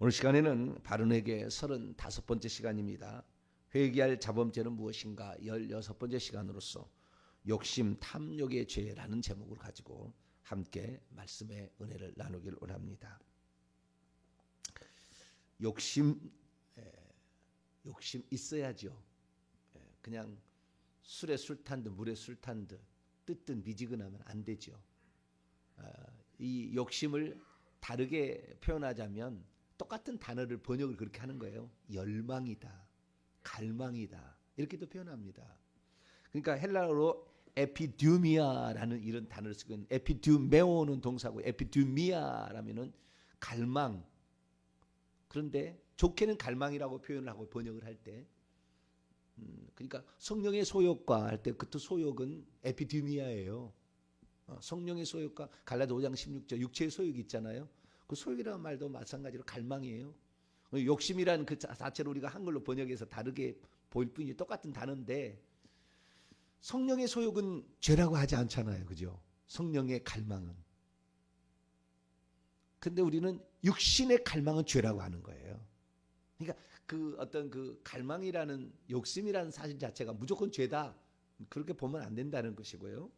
오늘 시간에는 바른회개 35번째 시간입니다. 회개할 자범죄는 무엇인가 16번째 시간으로서 욕심 탐욕의 죄라는 제목을 가지고 함께 말씀의 은혜를 나누길 원합니다. 욕심 있어야죠. 그냥 술에 술 탄 듯 물에 술 탄 듯 뜨뜻 미지근하면 안 되죠. 이 욕심을 다르게 표현하자면 똑같은 단어를 번역을 그렇게 하는 거예요. 열망이다, 갈망이다 이렇게도 표현합니다. 그러니까 헬라어로 에피듀미아라는 이런 단어를 쓰고 있는, 에피듀메오는 동사고 에피듀미아라면은 갈망. 그런데 좋게는 갈망이라고 표현을 하고 번역을 할 때, 그러니까 성령의 소욕과 할 때 그 소욕은 에피듀미아예요. 성령의 소욕과 갈라디아 5장 16절 육체의 소욕이 있잖아요. 그 소욕이라는 말도 마찬가지로 갈망이에요. 욕심이라는 그 자체로 우리가 한글로 번역해서 다르게 보일 뿐이지 똑같은 단어인데, 성령의 소욕은 죄라고 하지 않잖아요. 그죠? 성령의 갈망은. 근데 우리는 육신의 갈망은 죄라고 하는 거예요. 그러니까 그 어떤 그 갈망이라는 욕심이라는 사실 자체가 무조건 죄다, 그렇게 보면 안 된다는 것이고요.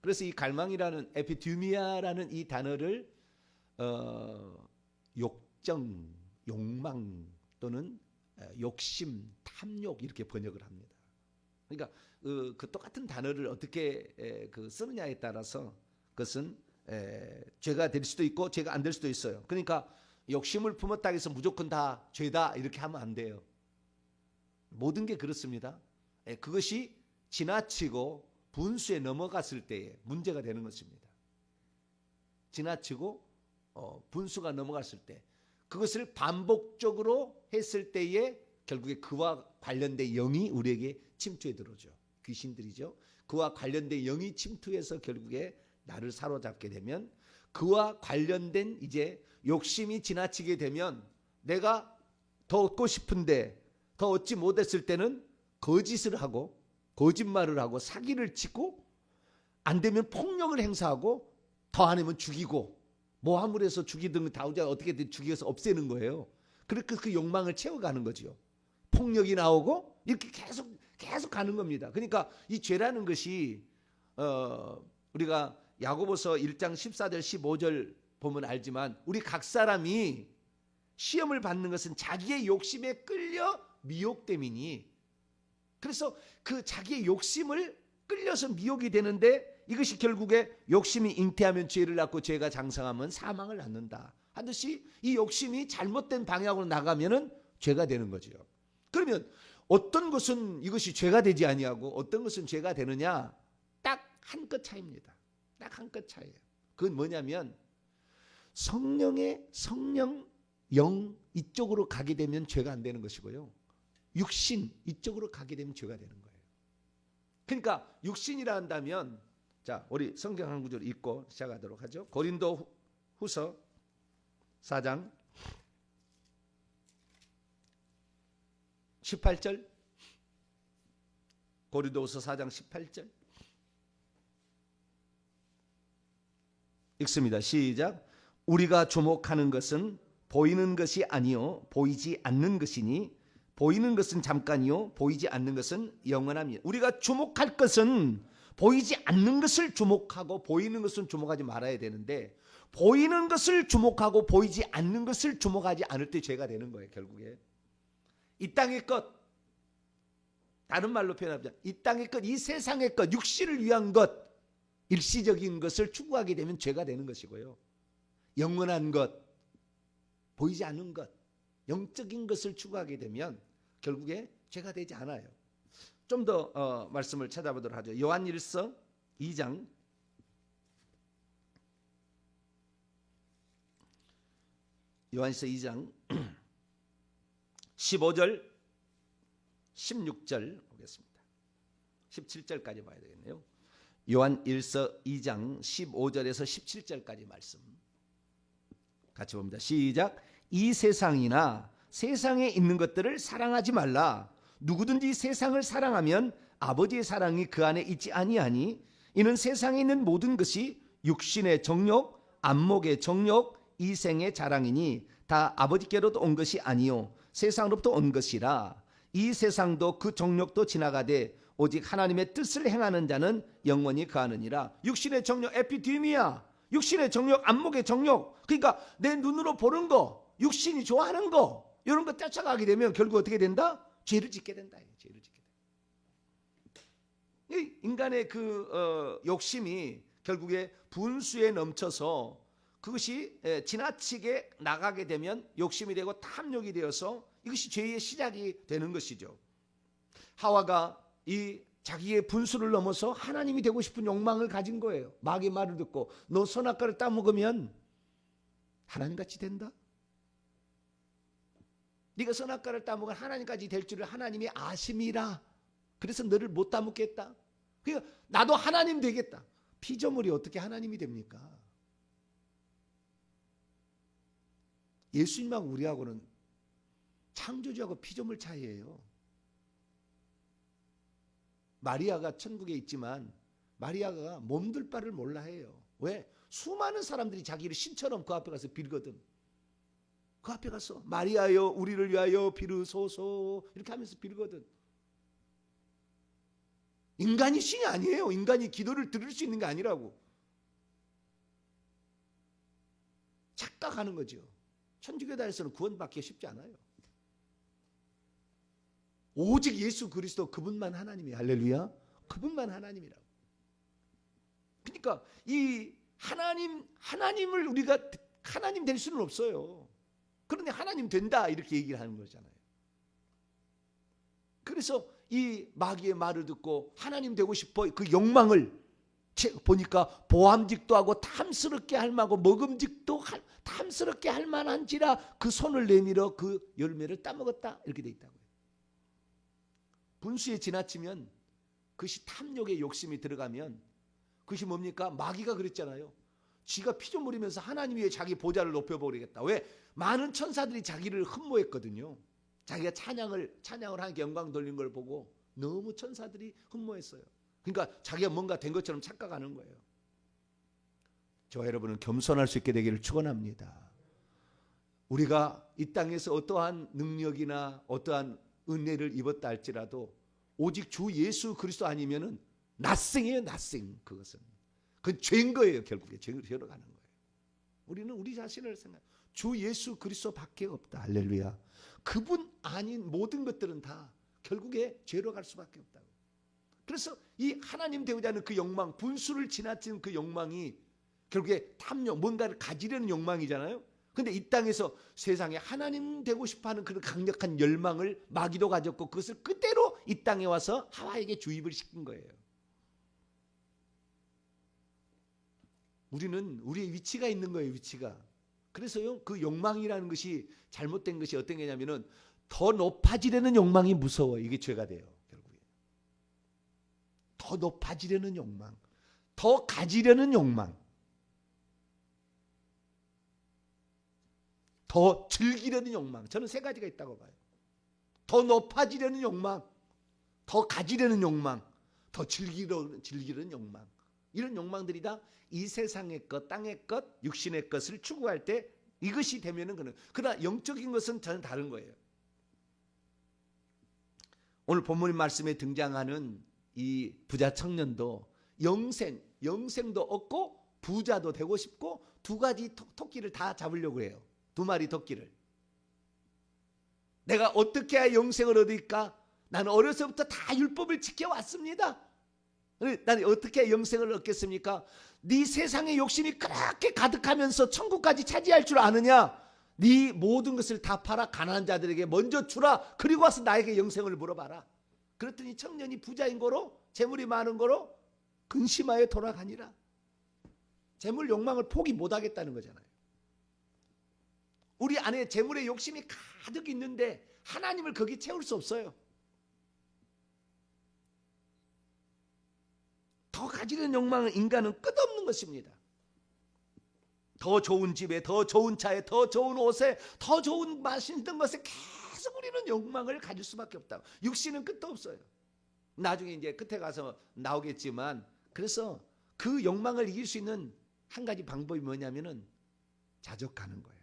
그래서 이 갈망이라는 에피듀미아라는 이 단어를 욕정, 욕망 또는 욕심, 탐욕 이렇게 번역을 합니다. 그러니까 그 똑같은 단어를 어떻게 쓰느냐에 따라서 그것은 죄가 될 수도 있고 죄가 안 될 수도 있어요. 그러니까 욕심을 품었다 해서 무조건 다 죄다 이렇게 하면 안 돼요. 모든 게 그렇습니다. 그것이 지나치고 분수에 넘어갔을 때에 문제가 되는 것입니다. 지나치고 분수가 넘어갔을 때, 그것을 반복적으로 했을 때에 결국에 그와 관련된 영이 우리에게 침투해 들어오죠. 귀신들이죠. 그와 관련된 영이 침투해서 결국에 나를 사로잡게 되면, 그와 관련된 이제 욕심이 지나치게 되면 내가 더 얻고 싶은데 더 얻지 못했을 때는 거짓을 하고 거짓말을 하고 사기를 치고, 안 되면 폭력을 행사하고, 더 안 하면 죽이고, 모함을 해서 죽이든 다우자 어떻게든 죽여서 없애는 거예요. 그렇게 그 욕망을 채워가는 거죠. 폭력이 나오고 이렇게 계속 가는 겁니다. 그러니까 이 죄라는 것이 우리가 야고보서 1장 14절 15절 보면 알지만, 우리 각 사람이 시험을 받는 것은 자기의 욕심에 끌려 미혹됨이니, 그래서 그 자기의 욕심을 끌려서 미혹이 되는데, 이것이 결국에 욕심이 잉태하면 죄를 낳고 죄가 장성하면 사망을 낳는다 하듯이, 이 욕심이 잘못된 방향으로 나가면은 죄가 되는 거죠. 그러면 어떤 것은 이것이 죄가 되지 아니하고 어떤 것은 죄가 되느냐? 딱 한 끗 차이입니다. 딱 한 끗 차이예요. 그건 뭐냐면, 성령 영 이쪽으로 가게 되면 죄가 안 되는 것이고요, 육신 이쪽으로 가게 되면 죄가 되는 거예요. 그러니까 육신이라 한다면, 자, 우리 성경 한 구절 읽고 시작하도록 하죠. 고린도 후서 4장 18절. 고린도후서 4장 18절 읽습니다. 시작. 우리가 주목하는 것은 보이는 것이 아니요 보이지 않는 것이니, 보이는 것은 잠깐이요 보이지 않는 것은 영원합니다. 우리가 주목할 것은 보이지 않는 것을 주목하고 보이는 것은 주목하지 말아야 되는데, 보이는 것을 주목하고 보이지 않는 것을 주목하지 않을 때 죄가 되는 거예요. 결국에 이 땅의 것, 다른 말로 표현하자면 이 땅의 것, 이 세상의 것, 육신을 위한 것, 일시적인 것을 추구하게 되면 죄가 되는 것이고요, 영원한 것, 보이지 않는 것, 영적인 것을 추구하게 되면 결국에 죄가 되지 않아요. 좀 더 말씀을 찾아보도록 하죠. 요한일서 2장 15절 16절 보겠습니다. 17절까지 봐야 되겠네요. 요한일서 2장 15절에서 17절까지 말씀 같이 봅니다. 시작. 이 세상이나 세상에 있는 것들을 사랑하지 말라. 누구든지 세상을 사랑하면 아버지의 사랑이 그 안에 있지 아니하니, 이는 세상에 있는 모든 것이 육신의 정욕, 안목의 정욕, 이생의 자랑이니 다 아버지께로도 온 것이 아니요 세상으로부터 온 것이라. 이 세상도 그 정욕도 지나가되 오직 하나님의 뜻을 행하는 자는 영원히 거하느니라. 육신의 정욕, 에피디미아, 육신의 정욕, 안목의 정욕, 그러니까 내 눈으로 보는 거, 육신이 좋아하는 거, 이런 거 쫓아가게 되면 결국 어떻게 된다? 죄를 짓게 된다. 죄를 짓게 된다. 인간의 그 욕심이 결국에 분수에 넘쳐서 그것이 지나치게 나가게 되면 욕심이 되고 탐욕이 되어서 이것이 죄의 시작이 되는 것이죠. 하와가 이 자기의 분수를 넘어서 하나님이 되고 싶은 욕망을 가진 거예요. 마귀의 말을 듣고 너 선악과를 따먹으면 하나님같이 된다. 네가 선악과를 따먹으면 하나님까지 될 줄을 하나님이 아심이라. 그래서 너를 못 따먹겠다. 그러니까 나도 하나님 되겠다. 피조물이 어떻게 하나님이 됩니까? 예수님하고 우리하고는 창조주하고 피조물 차이예요. 마리아가 천국에 있지만 마리아가 몸둘 바를 몰라 해요. 왜? 수많은 사람들이 자기를 신처럼 그 앞에 가서 빌거든. 그 앞에 가서 마리아여 우리를 위하여 빌으소서 이렇게 하면서 빌거든. 인간이 신이 아니에요. 인간이 기도를 들을 수 있는 게 아니라고. 착각하는 거죠. 천주교단에서는 구원받기 쉽지 않아요. 오직 예수 그리스도 그분만 하나님이에요. 할렐루야. 그분만 하나님이라고. 그러니까 이 하나님을 우리가 하나님 될 수는 없어요. 그런데 하나님 된다 이렇게 얘기를 하는 거잖아요. 그래서 이 마귀의 말을 듣고 하나님 되고 싶어 그 욕망을 보니까 보암직도 하고 탐스럽게 할 만하고 먹음직도 탐스럽게 할 만한지라 그 손을 내밀어 그 열매를 따먹었다 이렇게 돼 있다고요. 분수에 지나치면 그것이 탐욕의 욕심이 들어가면 그것이 뭡니까? 마귀가 그랬잖아요. 지가 피조물이면서 하나님 위에 자기 보좌를 높여버리겠다. 왜? 많은 천사들이 자기를 흠모했거든요. 자기가 찬양을 하나님께 영광 돌린 걸 보고 너무 천사들이 흠모했어요. 그러니까 자기가 뭔가 된 것처럼 착각하는 거예요. 저와 여러분은 겸손할 수 있게 되기를 축원합니다. 우리가 이 땅에서 어떠한 능력이나 어떠한 은혜를 입었다 할지라도 오직 주 예수 그리스도 아니면은 nothing이에요. nothing. 그것은 그건 죄인 거예요. 결국에 죄로 가는 거예요. 우리는 우리 자신을 생각. 주 예수 그리스도밖에 없다. 할렐루야. 그분 아닌 모든 것들은 다 결국에 죄로 갈 수밖에 없다고. 그래서 이 하나님 되고자 하는 그 욕망, 분수를 지나친 그 욕망이 결국에 탐욕, 뭔가를 가지려는 욕망이잖아요. 근데 이 땅에서 세상에 하나님 되고 싶어하는 그런 강력한 열망을 마귀도 가졌고 그것을 그대로 이 땅에 와서 하와에게 주입을 시킨 거예요. 우리는 우리의 위치가 있는 거예요. 위치가. 그래서요 그 욕망이라는 것이 잘못된 것이 어떤 게냐면은 더 높아지려는 욕망이 무서워. 이게 죄가 돼요. 결국에. 더 높아지려는 욕망, 더 가지려는 욕망, 더 즐기려는 욕망. 저는 세 가지가 있다고 봐요. 더 높아지려는 욕망, 더 가지려는 욕망, 더 즐기려는 욕망. 이런 욕망들이 다 이 세상의 것, 땅의 것, 육신의 것을 추구할 때 이것이 되면은 그러나 영적인 것은 전혀 다른 거예요. 오늘 본문 말씀에 등장하는 이 부자 청년도 영생도 얻고 부자도 되고 싶고 두 가지 토끼를 다 잡으려고 해요. 두 마리 토끼를. 내가 어떻게 해야 영생을 얻을까? 나는 어려서부터 다 율법을 지켜왔습니다. 나는 어떻게 해야 영생을 얻겠습니까? 네 세상의 욕심이 그렇게 가득하면서 천국까지 차지할 줄 아느냐? 네 모든 것을 다 팔아 가난한 자들에게 먼저 주라. 그리고 와서 나에게 영생을 물어봐라. 그랬더니 청년이 부자인 거로 재물이 많은 거로 근심하여 돌아가니라. 재물 욕망을 포기 못하겠다는 거잖아요. 우리 안에 재물의 욕심이 가득 있는데 하나님을 거기 채울 수 없어요. 더 가지는 욕망은 인간은 끝없는 것입니다. 더 좋은 집에, 더 좋은 차에, 더 좋은 옷에, 더 좋은 맛있는 것에 계속 우리는 욕망을 가질 수밖에 없다. 육신은 끝도 없어요. 나중에 이제 끝에 가서 나오겠지만 그래서 그 욕망을 이길 수 있는 한 가지 방법이 뭐냐면은 자족하는 거예요.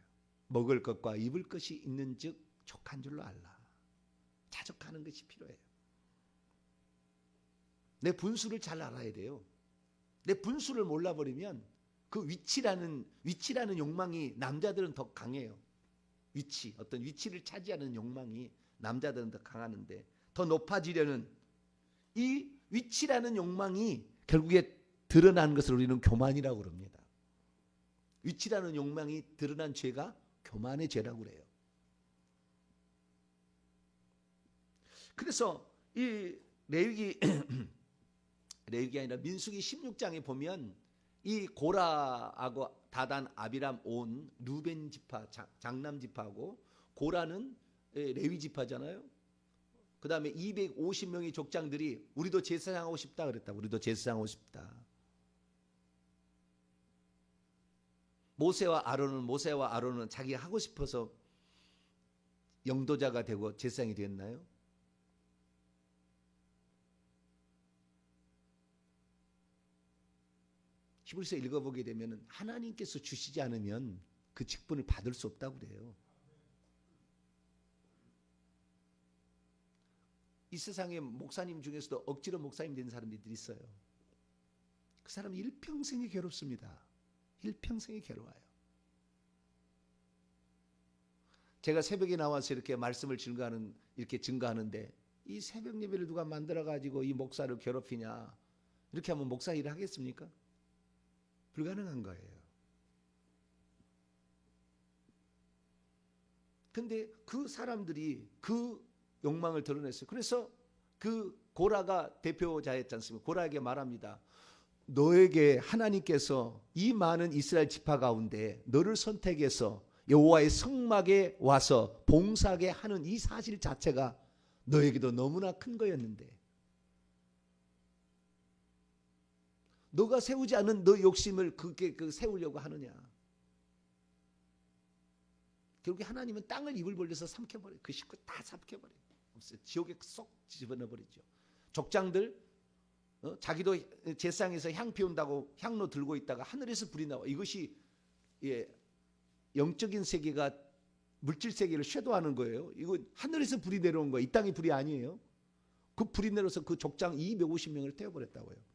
먹을 것과 입을 것이 있는즉 족한 줄로 알라. 자족하는 것이 필요해요. 내 분수를 잘 알아야 돼요. 내 분수를 몰라버리면 그 위치라는 욕망이 남자들은 더 강해요. 어떤 위치를 차지하는 욕망이 남자들은 더 강하는데, 더 높아지려는 이 위치라는 욕망이 결국에 드러나는 것을 우리는 교만이라고 그럽니다. 위치라는 욕망이 드러난 죄가 교만의 죄라고 그래요. 그래서 이 레위기 아니라 민수기 16장에 보면 이 고라하고 다단, 아비람, 온, 루벤 지파, 장남 지파하고, 고라는 레위 지파잖아요. 그 다음에 250명의 족장들이 우리도 제사장하고 싶다 그랬다. 우리도 제사장하고 싶다. 모세와 아론은 자기가 하고 싶어서 영도자가 되고 제사장이 됐나요? 히브리서 읽어보게 되면 하나님께서 주시지 않으면 그 직분을 받을 수 없다고 그래요. 이 세상에 목사님 중에서도 억지로 목사님 된 사람들이 있어요. 그 사람은 일평생이 괴롭습니다. 일평생이 괴로워요. 제가 새벽에 나와서 이렇게 말씀을 증거하는데 이 새벽 예배를 누가 만들어가지고 이 목사를 괴롭히냐, 이렇게 하면 목사 일을 하겠습니까? 불가능한 거예요. 근데 그 사람들이 그 욕망을 드러냈어요. 그래서 그 고라가 대표자였지 않습니까? 고라에게 말합니다. 너에게 하나님께서 이 많은 이스라엘 지파 가운데 너를 선택해서 여호와의 성막에 와서 봉사하게 하는 이 사실 자체가 너에게도 너무나 큰 거였는데, 너가 세우지 않은 너 욕심을 그렇게 세우려고 하느냐. 결국에 하나님은 땅을 입을 벌려서 삼켜버려요. 그 식구 다 삼켜버려요. 없어요. 지옥에 쏙 집어넣어버리죠. 족장들 자기도 제사장에서 향 피운다고 향로 들고 있다가 하늘에서 불이 나와. 이것이 영적인 세계가 물질 세계를 섀도우하는 거예요. 이거 하늘에서 불이 내려온 거예요. 이 땅이 불이 아니에요. 그 불이 내려서 그 족장 250명을 태워버렸다고요.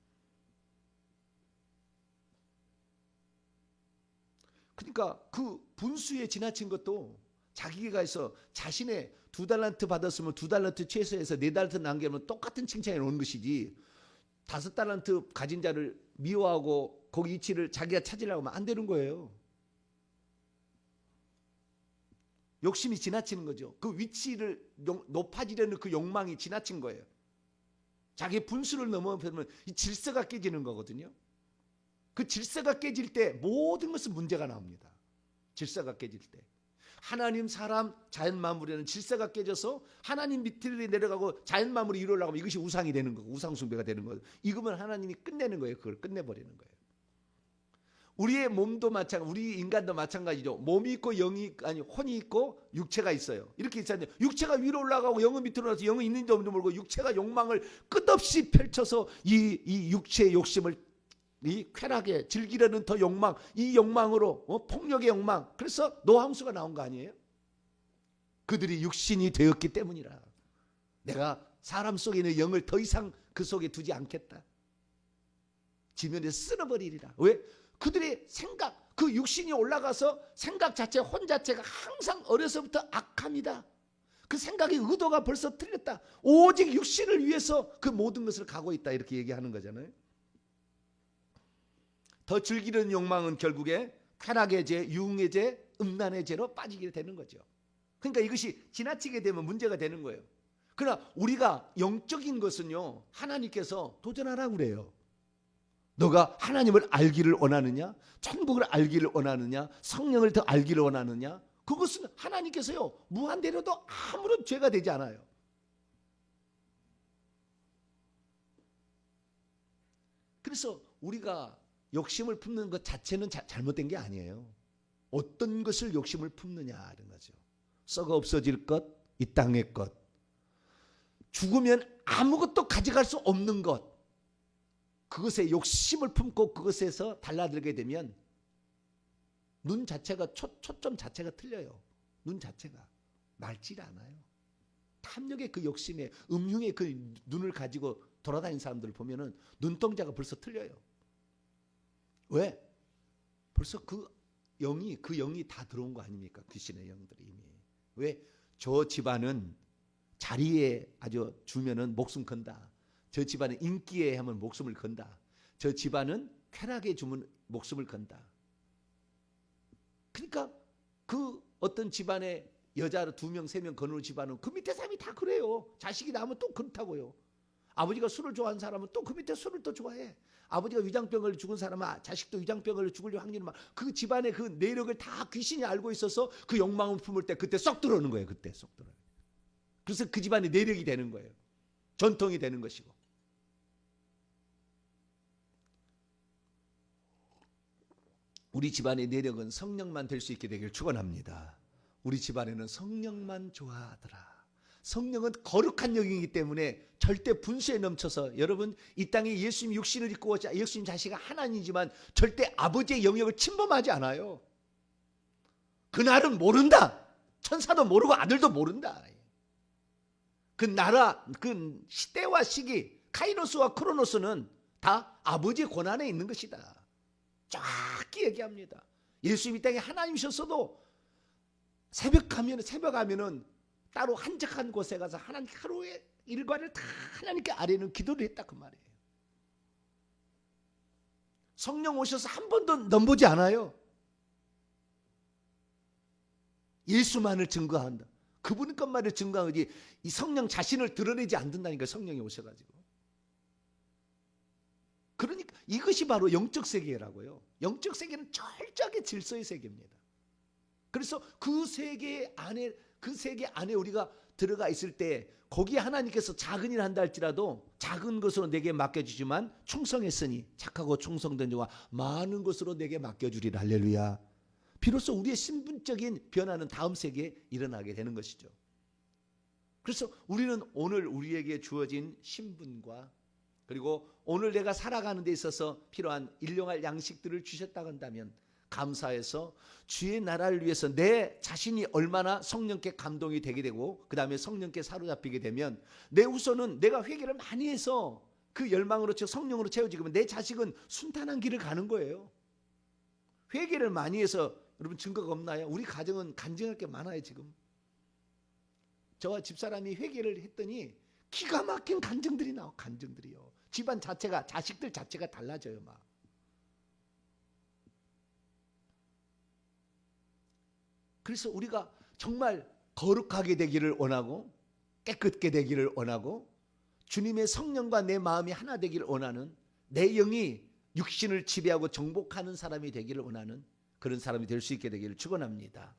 그러니까 그 분수에 지나친 것도 자기가 해서 자신의 2달란트 받았으면 2달란트 최소해서 4달란트 남기면 똑같은 칭찬이 오는 것이지, 5달란트 가진 자를 미워하고 거기 위치를 자기가 찾으려고 하면 안 되는 거예요. 욕심이 지나치는 거죠. 그 위치를 높아지려는 그 욕망이 지나친 거예요. 자기 분수를 넘어서면 이 질서가 깨지는 거거든요. 그 질서가 깨질 때 모든 것은 문제가 나옵니다. 질서가 깨질 때. 하나님, 사람, 자연 만물에는 질서가 깨져서 하나님 밑으로 내려가고 자연 만물이 이루려고 하면 이것이 우상이 되는 거고, 우상 숭배가 되는 거예요. 이거면 하나님이 끝내는 거예요. 그걸 끝내버리는 거예요. 우리의 몸도 마찬가지, 우리 인간도 마찬가지죠. 몸이 있고 혼이 있고 육체가 있어요. 이렇게 있잖아요. 육체가 위로 올라가고 영은 밑으로 나서 영은 있는지 없는지 모르고 육체가 욕망을 끝없이 펼쳐서 이 육체의 욕심을 이 쾌락에 즐기려는 더 욕망, 이 욕망으로 폭력의 욕망, 그래서 노함수가 나온 거 아니에요? 그들이 육신이 되었기 때문이라. 내가 사람 속에 있는 영을 더 이상 그 속에 두지 않겠다. 지면에 쓸어버리리라. 왜? 그들의 생각, 그 육신이 올라가서 생각 자체, 혼 자체가 항상 어려서부터 악합니다. 그 생각의 의도가 벌써 틀렸다. 오직 육신을 위해서 그 모든 것을 가고 있다. 이렇게 얘기하는 거잖아요. 더 즐기는 욕망은 결국에 쾌락의 죄, 유흥의 죄, 음란의 죄로 빠지게 되는 거죠. 그러니까 이것이 지나치게 되면 문제가 되는 거예요. 그러나 우리가 영적인 것은요, 하나님께서 도전하라고 그래요. 너가 하나님을 알기를 원하느냐, 천국을 알기를 원하느냐, 성령을 더 알기를 원하느냐, 그것은 하나님께서요 무한대로도 아무런 죄가 되지 않아요. 그래서 우리가 욕심을 품는 것 자체는 잘못된 게 아니에요. 어떤 것을 욕심을 품느냐 하는 거죠. 썩어 없어질 것, 이 땅의 것, 죽으면 아무것도 가져갈 수 없는 것, 그것에 욕심을 품고 그것에서 달라들게 되면 눈 자체가 초점 자체가 틀려요. 눈 자체가 맑지 않아요. 탐욕의 그 욕심에 음흉의 그 눈을 가지고 돌아다니는 사람들을 보면은 눈동자가 벌써 틀려요. 왜? 벌써 그 영이 다 들어온 거 아닙니까? 귀신의 영들이 이미. 왜? 저 집안은 자리에 아주 주면은 목숨 건다. 저 집안은 인기에 하면 목숨을 건다. 저 집안은 쾌락에 주면 목숨을 건다. 그러니까 그 어떤 집안에 여자 2명, 3명 거느는 집안은 그 밑에 사람이 다 그래요. 자식이 나면 또 그렇다고요. 아버지가 술을 좋아하는 사람은 또 그 밑에 술을 또 좋아해. 아버지가 위장병을 죽은 사람은 자식도 위장병을 죽을 확률이 많아. 그 집안의 그 내력을 다 귀신이 알고 있어서 그 욕망을 품을 때 그때 쏙 들어오는 거예요. 그때 쏙 들어요. 그래서 그 집안의 내력이 되는 거예요. 전통이 되는 것이고. 우리 집안의 내력은 성령만 될 수 있게 되기를 축원합니다. 우리 집안에는 성령만 좋아하더라. 성령은 거룩한 영이기 때문에 절대 분수에 넘쳐서, 여러분 이 땅에 예수님 육신을 입고 예수님 자신이 하나님이지만 절대 아버지의 영역을 침범하지 않아요. 그날은 모른다. 천사도 모르고 아들도 모른다. 그 나라, 그 시대와 시기, 카이로스와 크로노스는 다 아버지의 권한에 있는 것이다. 정확히 얘기합니다. 예수님 이 땅에 하나님이셨어도 새벽 가면은 따로 한적한 곳에 가서 하나님 하루의 일과를 다 하나님께 아뢰는 기도를 했다 그 말이에요. 성령 오셔서 한 번도 넘보지 않아요. 예수만을 증거한다. 그분 것만을 증거하지 이 성령 자신을 드러내지 않는다니까. 성령이 오셔가지고. 그러니까 이것이 바로 영적 세계라고요. 영적 세계는 철저하게 질서의 세계입니다. 그래서 그 세계 안에 우리가 들어가 있을 때 거기에 하나님께서 작은 일을 한다 할지라도 작은 것으로 내게 맡겨주지만 충성했으니 착하고 충성된 자와 많은 것으로 내게 맡겨주리라. 할렐루야. 비로소 우리의 신분적인 변화는 다음 세계에 일어나게 되는 것이죠. 그래서 우리는 오늘 우리에게 주어진 신분과 그리고 오늘 내가 살아가는 데 있어서 필요한 일용할 양식들을 주셨다고 한다면 감사해서 주의 나라를 위해서 내 자신이 얼마나 성령께 감동이 되게 되고 그 다음에 성령께 사로잡히게 되면 내 우선은 내가 회개를 많이 해서 그 열망으로 성령으로 채워지면 내 자식은 순탄한 길을 가는 거예요. 회개를 많이 해서 여러분 증거가 없나요? 우리 가정은 간증할 게 많아요. 지금 저와 집사람이 회개를 했더니 기가 막힌 간증들이 나와. 간증들이요. 집안 자체가 자식들 자체가 달라져요. 막. 그래서 우리가 정말 거룩하게 되기를 원하고 깨끗게 되기를 원하고 주님의 성령과 내 마음이 하나 되기를 원하는 내 영이 육신을 지배하고 정복하는 사람이 되기를 원하는 그런 사람이 될 수 있게 되기를 축원합니다.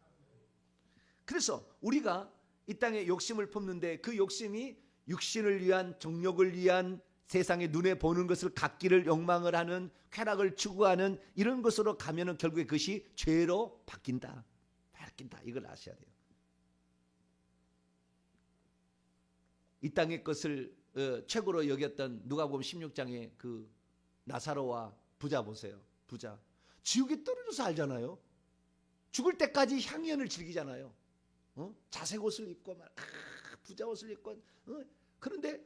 그래서 우리가 이 땅에 욕심을 품는데 그 욕심이 육신을 위한 정욕을 위한 세상의 눈에 보는 것을 갖기를 욕망을 하는 쾌락을 추구하는 이런 것으로 가면은 결국에 그것이 죄로 바뀐다. 이걸 아셔야 돼요. 이 땅의 것을 최고로 여겼던 누가복음 16장의 그 나사로와 부자 보세요. 부자 지옥에 떨어져서 알잖아요. 죽을 때까지 향연을 즐기잖아요. 자색 옷을 입고 부자 옷을 입고 그런데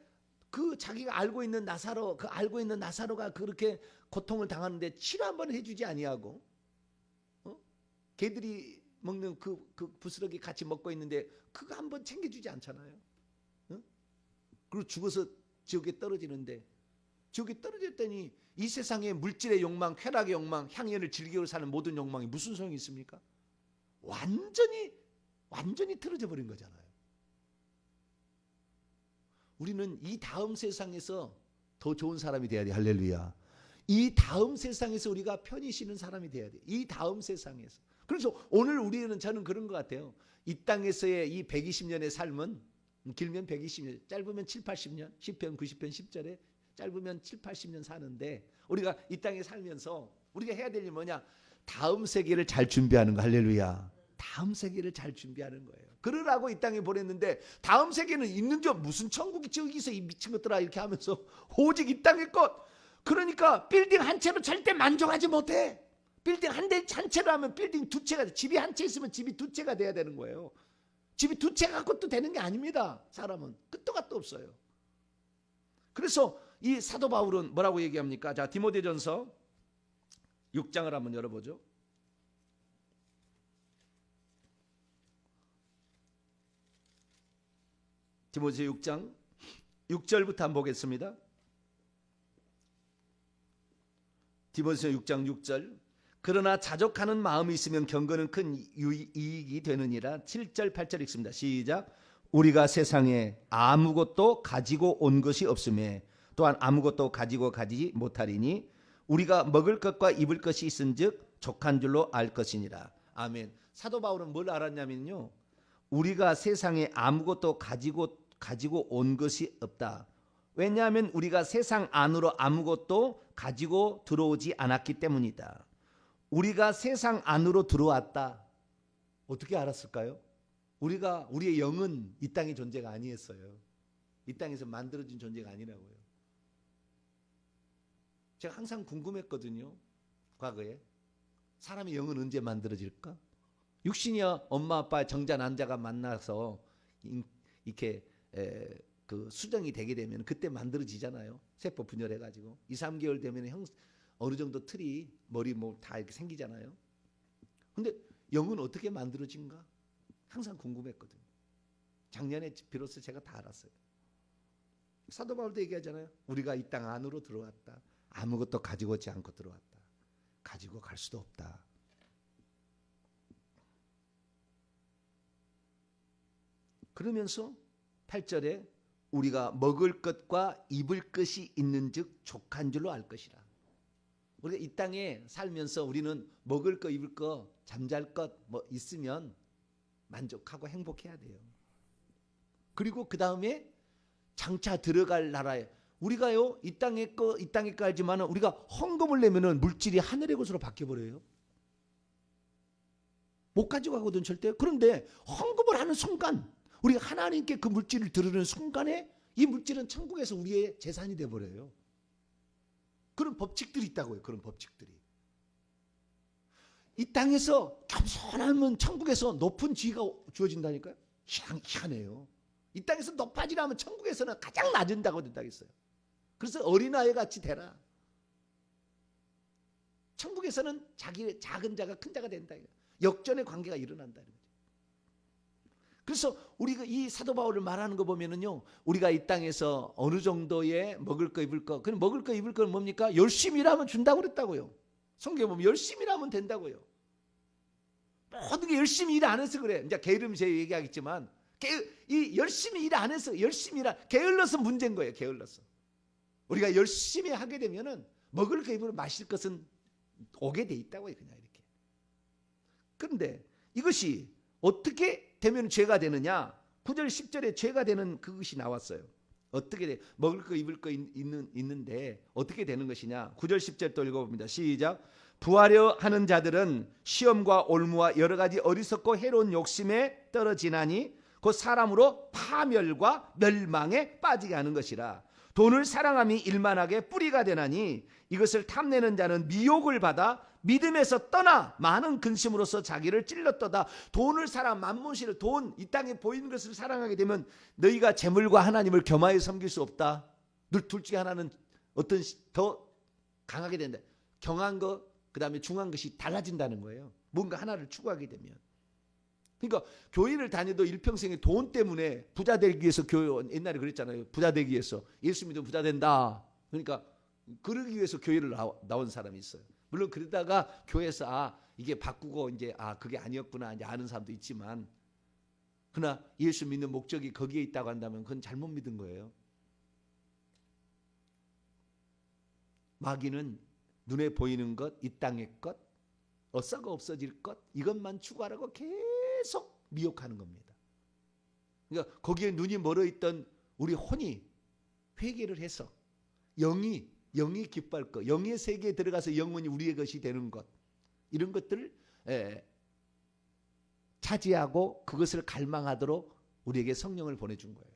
그 자기가 알고 있는 나사로가 그렇게 고통을 당하는데 치료 한번 해주지 아니하고 개들이 먹는 그 부스러기 같이 먹고 있는데 그거 한번 챙겨주지 않잖아요. 그리고 죽어서 지옥에 떨어지는데 지옥에 떨어졌더니 이 세상의 물질의 욕망, 쾌락의 욕망, 향연을 즐기고 사는 모든 욕망이 무슨 소용이 있습니까? 완전히 틀어져 버린 거잖아요. 우리는 이 다음 세상에서 더 좋은 사람이 돼야 돼. 할렐루야. 이 다음 세상에서 우리가 편히 쉬는 사람이 돼야 돼. 이 다음 세상에서. 그래서 오늘 우리는 저는 그런 것 같아요. 이 땅에서의 이 120년의 삶은 길면 120년, 짧으면 7, 80년, 10편, 90편, 10절에 짧으면 7, 80년 사는데 우리가 이 땅에 살면서 우리가 해야 될 일이 뭐냐? 다음 세계를 잘 준비하는 거. 할렐루야. 다음 세계를 잘 준비하는 거예요. 그러라고 이 땅에 보냈는데 다음 세계는 있는 줄 무슨 천국이 저기서 이 미친 것들아 이렇게 하면서 오직 이 땅의 것. 그러니까 빌딩 한 채로 절대 만족하지 못해. 빌딩 한 채로 하면 빌딩 두 채가 돼. 집이 한 채 있으면 집이 두 채가 돼야 되는 거예요. 집이 두 채 갖고 또 되는 게 아닙니다. 사람은 끝도 갓도 없어요. 그래서 이 사도 바울은 뭐라고 얘기합니까? 자, 디모데전서 6장을 한번 열어보죠. 디모데 6장 6절부터 한번 보겠습니다. 디모데 6장 6절. 그러나 자족하는 마음이 있으면 경건은 큰 이익이 되느니라. 7절 8절 읽습니다. 시작. 우리가 세상에 아무것도 가지고 온 것이 없음에 또한 아무것도 가지고 가지 못하리니 우리가 먹을 것과 입을 것이 있은즉 족한 줄로 알 것이니라. 아멘. 사도 바울은 뭘 알았냐면요, 우리가 세상에 아무것도 가지고 온 것이 없다. 왜냐하면 우리가 세상 안으로 아무것도 가지고 들어오지 않았기 때문이다. 우리가 세상 안으로 들어왔다. 어떻게 알았을까요? 우리의 영은 이 땅의 존재가 아니었어요. 이 땅에서 만들어진 존재가 아니라고요. 제가 항상 궁금했거든요. 과거에 사람의 영은 언제 만들어질까? 육신이야 엄마 아빠 정자 난자가 만나서 이렇게 그 수정이 되게 되면 그때 만들어지잖아요. 세포 분열해가지고 2, 3개월 되면 어느 정도 틀이 머리 뭐 다 이렇게 생기잖아요. 근데 영은 어떻게 만들어진가? 항상 궁금했거든요. 작년에 비로소 제가 다 알았어요. 사도 바울도 얘기하잖아요. 우리가 이 땅 안으로 들어왔다. 아무것도 가지고 오지 않고 들어왔다. 가지고 갈 수도 없다. 그러면서 8절에 우리가 먹을 것과 입을 것이 있는즉 족한 줄로 알 것이라. 우리가 이 땅에 살면서 우리는 먹을 거, 입을 거, 잠잘 것 뭐 있으면 만족하고 행복해야 돼요. 그리고 그 다음에 장차 들어갈 나라에 우리가요 이 땅에 거지만은 우리가 헌금을 내면은 물질이 하늘의 것으로 바뀌어 버려요. 못 가지고 가거든 절대. 그런데 헌금을 하는 순간 우리가 하나님께 그 물질을 드리는 순간에 이 물질은 천국에서 우리의 재산이 돼 버려요. 그런 법칙들이 있다고요. 그런 법칙들이. 이 땅에서 겸손하면 천국에서 높은 지위가 주어진다니까요. 희한해요. 이 땅에서 높아지려면 천국에서는 가장 낮은다고 된다고 했어요. 그래서 어린아이 같이 되라. 천국에서는 자기 작은 자가 큰 자가 된다. 역전의 관계가 일어난다. 그래서 우리가 이 사도 바울을 말하는 거 보면은요, 우리가 이 땅에서 어느 정도의 먹을 거 입을 거, 그럼 먹을 거 입을 건 뭡니까? 열심히 일하면 준다고 그랬다고요. 성경에 보면 열심히 일하면 된다고요. 모든 게 열심히 일 안 해서 그래. 이제 게으름 제가 얘기하겠지만 이 열심히 일 안 해서 열심히 게을러서 문제인 거예요. 게을러서. 우리가 열심히 하게 되면은 먹을 거 입을 마실 것은 오게 돼 있다고요. 그냥 이렇게. 그런데 이것이 어떻게 되면 죄가 되느냐? 9절 10절에 죄가 되는 그것이 나왔어요. 어떻게 돼? 먹을 거 입을 거 있는데 어떻게 되는 것이냐? 9절 10절 또 읽어봅니다. 시작. 부하려 하는 자들은 시험과 올무와 여러 가지 어리석고 해로운 욕심에 떨어지나니 곧 사람으로 파멸과 멸망에 빠지게 하는 것이라. 돈을 사랑함이 일만하게 뿌리가 되나니 이것을 탐내는 자는 미혹을 받아 믿음에서 떠나 많은 근심으로서 자기를 찔렀도다. 돈을 만문시를 돈, 이 땅에 보이는 것을 사랑하게 되면 너희가 재물과 하나님을 겸하여 섬길 수 없다. 둘 중에 하나는 어떤 더 강하게 된다. 경한 거, 그 다음에 중한 것이 달라진다는 거예요. 뭔가 하나를 추구하게 되면. 그러니까 교회를 다녀도 일평생에 돈 때문에 부자 되기 위해서 교회 옛날에 그랬잖아요. 부자 되기 위해서 예수 믿으면 부자 된다. 그러니까 그러기 위해서 교회를 나온 사람이 있어요. 물론 그러다가 교회에서 이게 바꾸고 이제 그게 아니었구나 이제 아는 사람도 있지만, 그러나 예수 믿는 목적이 거기에 있다고 한다면 그건 잘못 믿은 거예요. 마귀는 눈에 보이는 것, 이 땅의 것, 썩어 없어질 것, 이것만 추구하라고 계속 미혹하는 겁니다. 그러니까 거기에 눈이 멀어 있던 우리 혼이 회개를 해서 영이 기뻐할 것, 영의 세계에 들어가서 영혼이 우리의 것이 되는 것, 이런 것들을 차지하고 그것을 갈망하도록 우리에게 성령을 보내준 거예요.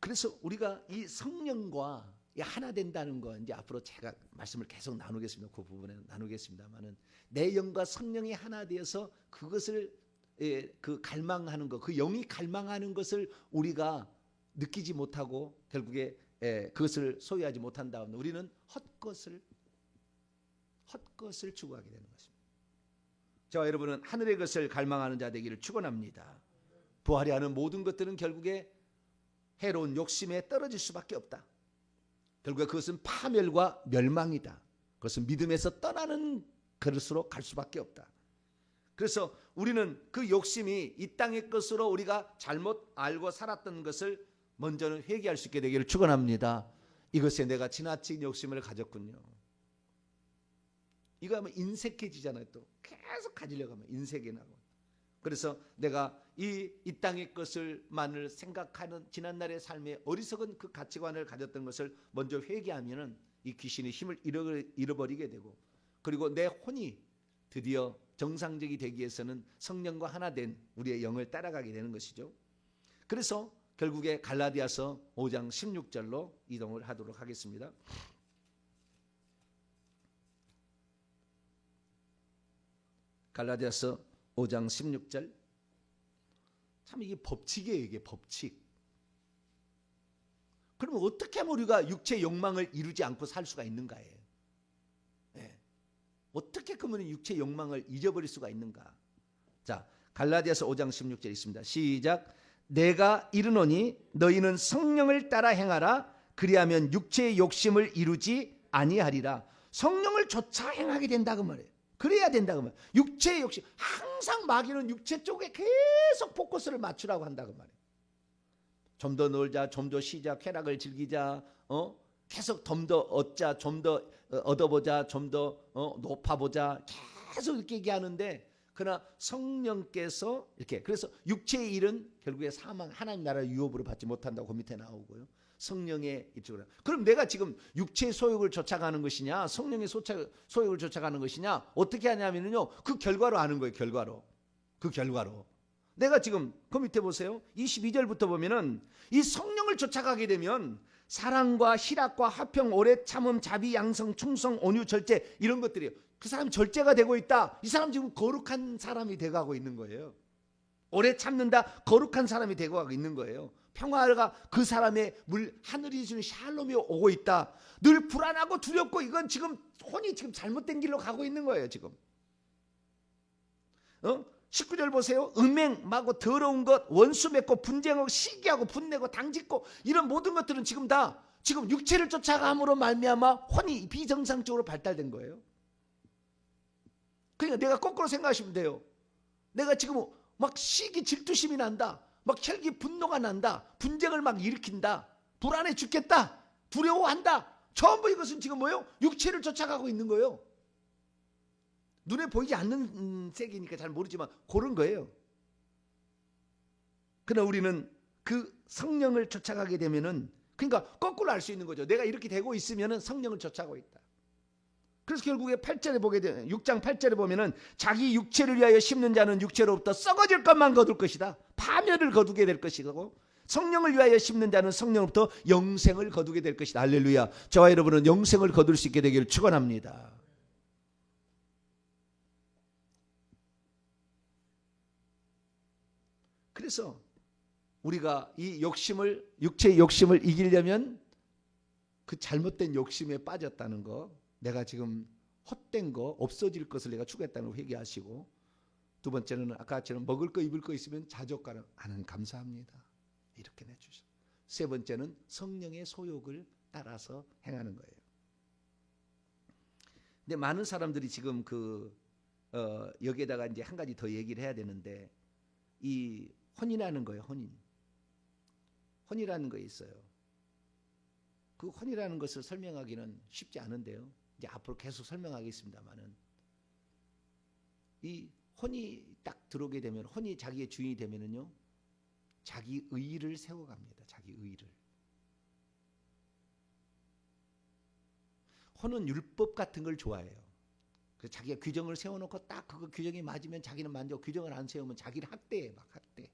그래서 우리가 이 성령과 하나 된다는 거 이제 앞으로 제가 말씀을 계속 나누겠습니다. 그 부분에는 나누겠습니다만은 내 영과 성령이 하나 되어서 그것을 그 갈망하는 것, 그 영이 갈망하는 것을 우리가 느끼지 못하고 결국에 그것을 소유하지 못한 다음에 우리는 헛것을 추구하게 되는 것입니다. 저와 여러분은 하늘의 것을 갈망하는 자 되기를 축원합니다. 부활이 하는 모든 것들은 결국에 해로운 욕심에 떨어질 수밖에 없다. 결국에 그것은 파멸과 멸망이다. 그것은 믿음에서 떠나는 그릇으로 갈 수밖에 없다. 그래서 우리는 그 욕심이 이 땅의 것으로 우리가 잘못 알고 살았던 것을 먼저는 회개할 수 있게 되기를 축원합니다. 이것에 내가 지나친 욕심을 가졌군요. 이거 하면 인색해지잖아요. 또 계속 가지려고 하면 인색이 나고. 그래서 내가 이 땅의 것을만을 생각하는 지난날의 삶의 어리석은 그 가치관을 가졌던 것을 먼저 회개하면은 이 귀신의 힘을 잃어버리게 되고, 그리고 내 혼이 드디어 정상적이 되기 위해서는 성령과 하나 된 우리의 영을 따라가게 되는 것이죠. 그래서 결국에 갈라디아서 5장 16절로 이동을 하도록 하겠습니다. 갈라디아서 5장 16절. 참 이게 법칙이에요. 이게 법칙. 그러면 어떻게 하면 우리가 육체의 욕망을 이루지 않고 살 수가 있는가예요. 네. 어떻게 그러면 육체의 욕망을 잊어버릴 수가 있는가. 자, 갈라디아서 5장 16절 있습니다. 시작. 내가 이르노니 너희는 성령을 따라 행하라. 그리하면 육체의 욕심을 이루지 아니하리라. 성령을 쫓아 행하게 된다 그 말이에요. 그래야 된다 그 말이에요. 육체의 욕심. 항상 마귀는 육체 쪽에 계속 포커스를 맞추라고 한다 그 말이에요. 좀 더 놀자, 좀 더 쉬자, 쾌락을 즐기자, 계속 좀 더 얻자, 좀 더 얻어보자, 좀 더 높아보자, 계속 이렇게 얘기하는데, 그러나 성령께서 이렇게, 그래서 육체의 일은 결국에 사망, 하나님 나라의 유업으로 받지 못한다고 그 밑에 나오고요. 성령의 이쪽으로. 그럼 내가 지금 육체의 소욕을 쫓아가는 것이냐, 성령의 소욕을 쫓아가는 것이냐, 어떻게 하냐면요, 그 결과로 아는 거예요. 결과로. 그 결과로. 내가 지금 그 밑에 보세요. 22절부터 보면은 이 성령을 쫓아가게 되면 사랑과 희락과 화평, 오래 참음, 자비, 양성, 충성, 온유, 절제, 이런 것들이에요. 그 사람이 절제가 되고 있다. 이 사람 지금 거룩한 사람이 되어가고 있는 거예요. 오래 참는다. 거룩한 사람이 되어가고 있는 거예요. 평화가 그 사람의 하늘이 주는 샬롬이 오고 있다. 늘 불안하고 두렵고, 이건 지금 혼이 지금 잘못된 길로 가고 있는 거예요. 지금 19절 보세요. 음행하고 더러운 것, 원수 맺고 분쟁하고 시기하고 분내고 당짓고, 이런 모든 것들은 지금 다 지금 육체를 쫓아감으로 말미암아 혼이 비정상적으로 발달된 거예요. 그러니까 내가 거꾸로 생각하시면 돼요. 내가 지금 막 시기 질투심이 난다, 막 혈기 분노가 난다, 분쟁을 막 일으킨다, 불안해 죽겠다, 두려워한다. 전부 이것은 지금 뭐예요? 육체를 쫓아가고 있는 거예요. 눈에 보이지 않는 색이니까 잘 모르지만 그런 거예요. 그러나 우리는 그 성령을 쫓아가게 되면은, 그러니까 거꾸로 알 수 있는 거죠. 내가 이렇게 되고 있으면은 성령을 쫓아가고 있다. 그래서 결국에 8절에 보게 되면, 6장 8절에 보면은 자기 육체를 위하여 심는 자는 육체로부터 썩어질 것만 거둘 것이다. 파멸을 거두게 될 것이고, 성령을 위하여 심는 자는 성령으로부터 영생을 거두게 될 것이다. 할렐루야. 저와 여러분은 영생을 거둘 수 있게 되기를 축원합니다. 그래서 우리가 이 욕심을, 육체의 욕심을 이기려면 그 잘못된 욕심에 빠졌다는 거, 내가 지금 헛된 거, 없어질 것을 내가 추구했다는 걸 회개하시고, 두 번째는 아까처럼 먹을 거 입을 거 있으면 자족하는 감사합니다, 이렇게 내주셔. 세 번째는 성령의 소욕을 따라서 행하는 거예요. 근데 많은 사람들이 지금 여기에다가 이제 한 가지 더 얘기를 해야 되는데, 이 혼이라는 거예요. 혼이라는 거 있어요. 그 혼이라는 것을 설명하기는 쉽지 않은데요. 이제 앞으로 계속 설명하겠습니다만은, 이 혼이 딱 들어오게 되면, 혼이 자기의 주인이 되면은요, 자기 의의를 세워갑니다. 자기 의의를. 혼은 율법 같은 걸 좋아해요. 그래서 자기가 규정을 세워놓고 딱 그거 규정이 맞으면 자기는 만족, 규정을 안 세우면 자기를 학대해, 막 학대.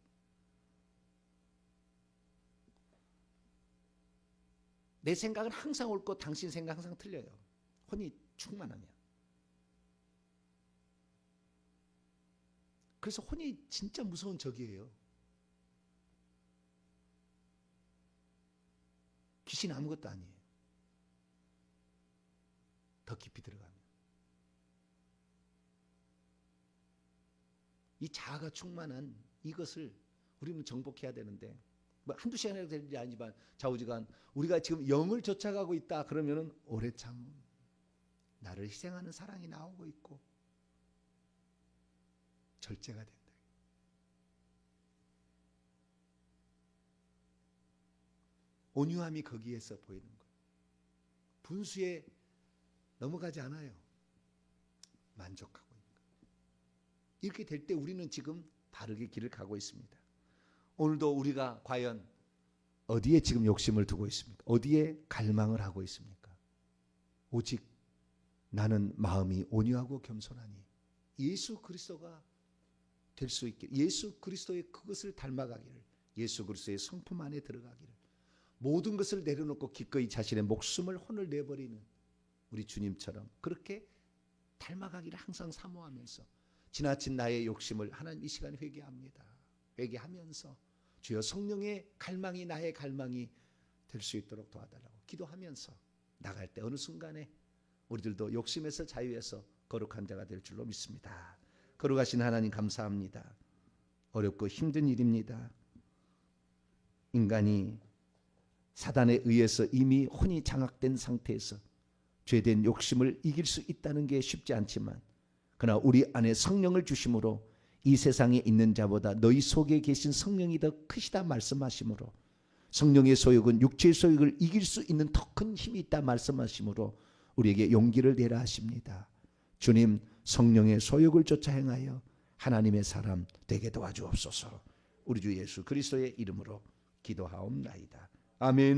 내 생각은 항상 옳고 당신 생각 항상 틀려요. 혼이 충만하면. 그래서 혼이 진짜 무서운 적이에요. 귀신 아무것도 아니에요. 더 깊이 들어가면. 이 자아가 충만한 이것을 우리는 정복해야 되는데 뭐 한두 시간이라도 되는 게 아니지만 좌우지간 우리가 지금 영을 쫓아가고 있다 그러면은 오래 참 나를 희생하는 사랑이 나오고 있고 절제가 된다. 온유함이 거기에서 보이는 거예요. 분수에 넘어가지 않아요. 만족하고 있는 거예요. 이렇게 될 때 우리는 지금 바르게 길을 가고 있습니다. 오늘도 우리가 과연 어디에 지금 욕심을 두고 있습니까? 어디에 갈망을 하고 있습니까? 오직 나는 마음이 온유하고 겸손하니 예수 그리스도가 될 수 있게, 예수 그리스도의 그것을 닮아가기를, 예수 그리스도의 성품 안에 들어가기를, 모든 것을 내려놓고 기꺼이 자신의 목숨을 혼을 내버리는 우리 주님처럼 그렇게 닮아가기를 항상 사모하면서 지나친 나의 욕심을 하나님 이 시간에 회개합니다. 회개하면서 주여 성령의 갈망이 나의 갈망이 될 수 있도록 도와달라고 기도하면서 나갈 때 어느 순간에 우리들도 욕심에서 자유해서 거룩한 자가 될 줄로 믿습니다. 거룩하신 하나님 감사합니다. 어렵고 힘든 일입니다. 인간이 사단에 의해서 이미 혼이 장악된 상태에서 죄된 욕심을 이길 수 있다는 게 쉽지 않지만 그러나 우리 안에 성령을 주심으로 이 세상에 있는 자보다 너희 속에 계신 성령이 더 크시다 말씀하심으로 성령의 소욕은 육체의 소욕을 이길 수 있는 더 큰 힘이 있다 말씀하심으로 우리에게 용기를 내라 하십니다. 주님 성령의 소욕을 쫓아 행하여 하나님의 사람 되게 도와주옵소서. 우리 주 예수 그리스도의 이름으로 기도하옵나이다. 아멘.